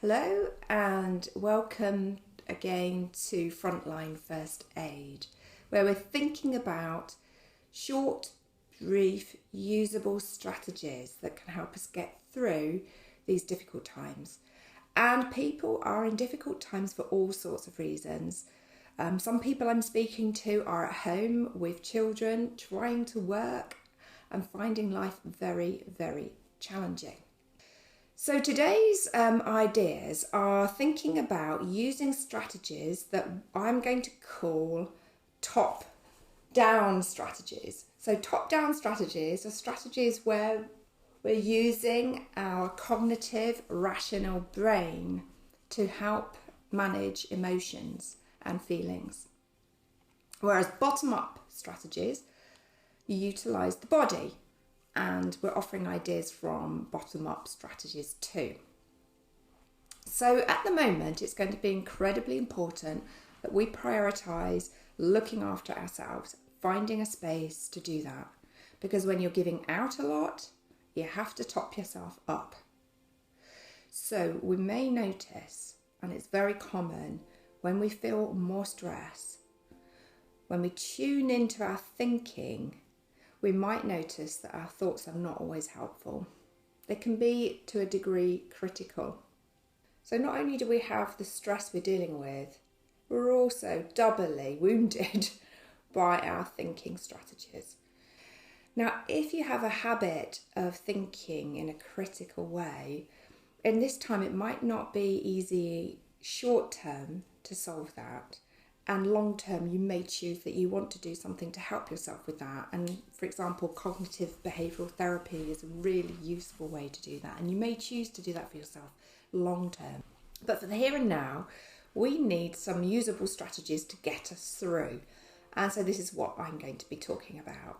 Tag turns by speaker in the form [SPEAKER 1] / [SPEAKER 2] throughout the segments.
[SPEAKER 1] Hello and welcome again to Frontline First Aid, where we're thinking about short, brief, usable strategies that can help us get through these difficult times. And people are in difficult times for all sorts of reasons. Some people I'm speaking to are at home with children, trying to work and finding life very, very challenging. So today's ideas are thinking about using strategies that I'm going to call top-down strategies. So top-down strategies are strategies where we're using our cognitive, rational brain to help manage emotions and feelings. Whereas bottom-up strategies utilise the body. And we're offering ideas from bottom-up strategies too. So at the moment, it's going to be incredibly important that we prioritise looking after ourselves, finding a space to do that. Because when you're giving out a lot, you have to top yourself up. So we may notice, and it's very common, when we feel more stress, when we tune into our thinking, we might notice that our thoughts are not always helpful. They can be, to a degree, critical. So not only do we have the stress we're dealing with, we're also doubly wounded by our thinking strategies. Now, if you have a habit of thinking in a critical way, in this time it might not be easy short term to solve that. And long term, you may choose that you want to do something to help yourself with that. And for example, cognitive behavioural therapy is a really useful way to do that. And you may choose to do that for yourself long term. But for the here and now, we need some usable strategies to get us through. And so this is what I'm going to be talking about.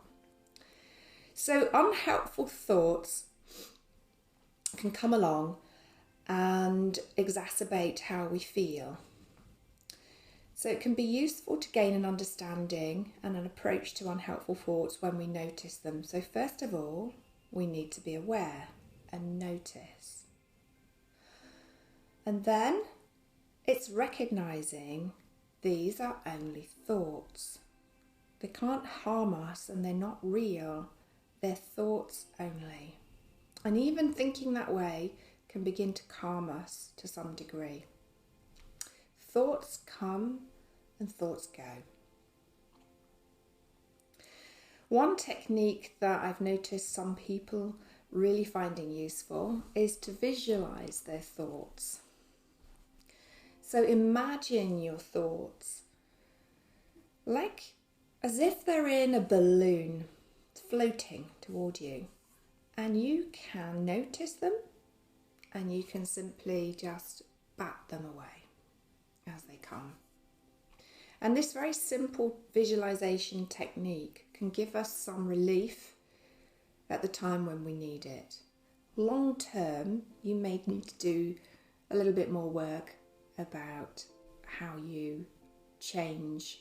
[SPEAKER 1] So unhelpful thoughts can come along and exacerbate how we feel. So it can be useful to gain an understanding and an approach to unhelpful thoughts when we notice them. So first of all, we need to be aware and notice. And then it's recognising these are only thoughts. They can't harm us and they're not real. They're thoughts only. And even thinking that way can begin to calm us to some degree. Thoughts come and thoughts go. One technique that I've noticed some people really finding useful is to visualise their thoughts. So imagine your thoughts like as if they're in a balloon floating toward you, and you can notice them and you can simply just bat them away as they come. And this very simple visualization technique can give us some relief at the time when we need it. Long term, you may need to do a little bit more work about how you change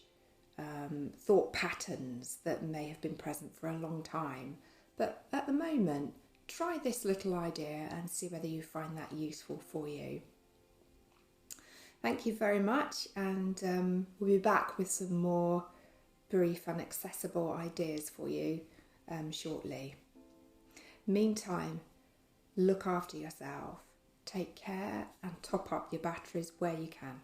[SPEAKER 1] thought patterns that may have been present for a long time. But at the moment, try this little idea and see whether you find that useful for you. Thank you very much, and we'll be back with some more brief and accessible ideas for you shortly. Meantime, look after yourself, take care and top up your batteries where you can.